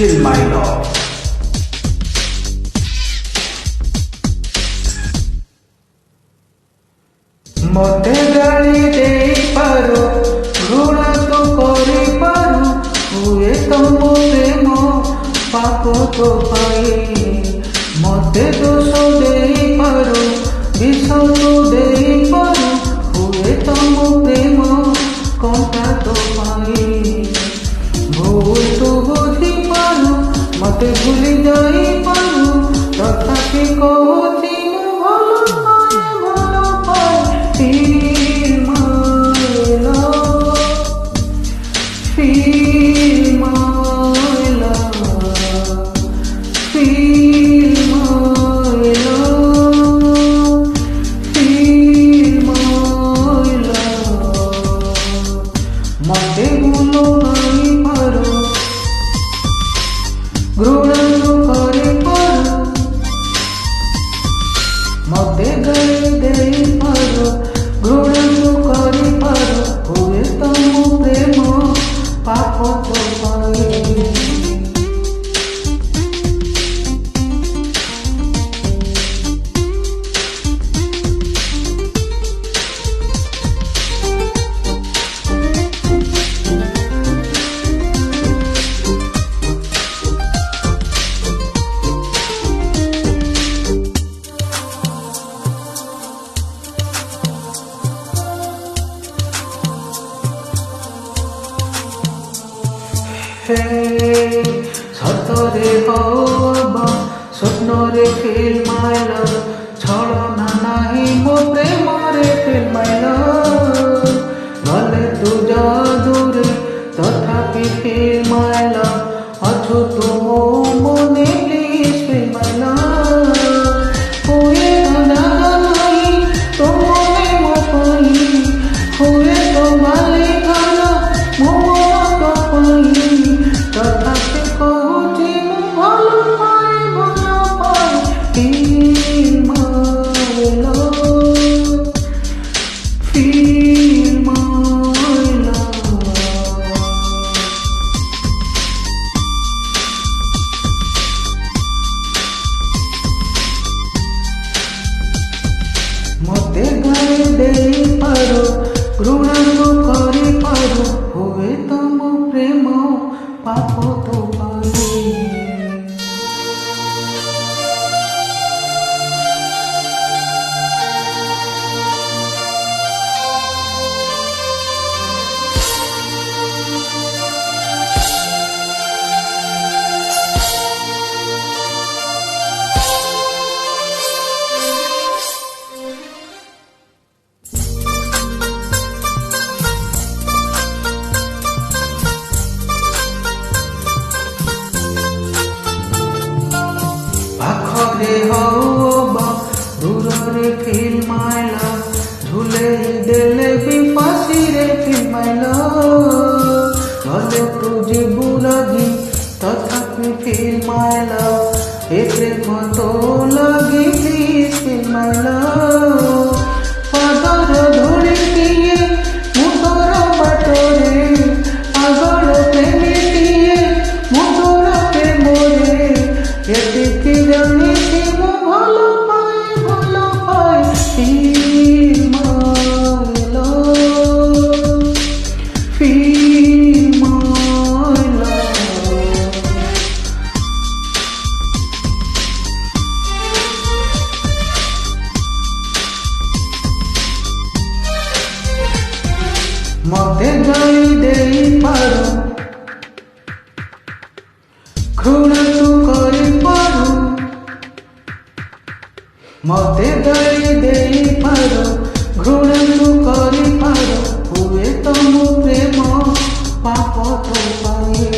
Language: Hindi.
Feel my love. मते गाली दे पारो घृणा तो करि पारो हुए तम प्रेम पाप तो पाए मते दोष दे पारो विष तो दे पारो हुए तम प्रेम कंटा तो पाए भूल तो बुझी पारो मते भूली जाई पारो तथापि कहूची Feel my love, feel my love, feel my love, feel my love. मते भूलो नहीं पारो घृणा तो करे पारो मते गाली दे पारो घृणा तो करि पारो हुए तम प्रेम पाप तो पाए सतरे हवा स्वप्नरे फील माय लव छलना नाही मो प्रेमरे फील माय लव भले तू जादूरे तथापि फील माय लव अछु तू मो मने प्लीज फील माय लव हुए ना नाही तो मने मो पई हुए तो माले खाना मो तो पई तथापि कहूची भल पाए feel my love, feel my love. मते गाली दे पारो घृणा तो करि पारो हुए तम प्रेम पाप तो पाए पाखरे हवा दूरे फील माय लव झूले देले भी फांसी रे फील माय लव भले तू जीवू लगी तथापि फील माय लव ए प्रेम तो लगी प्लीज फील माय लव पादर धूली दिए मुतोर बाटरे पागल प्रेमीटिए मुतोर प्रेमरे एतिकी जानी थी मो भल पाए feel my love, feel my love. मते गाली दे पारो घृणा तो करि पारो मते गाली दे पारो घृणा तो करि पारो हुए तम प्रेम पाप तो पाए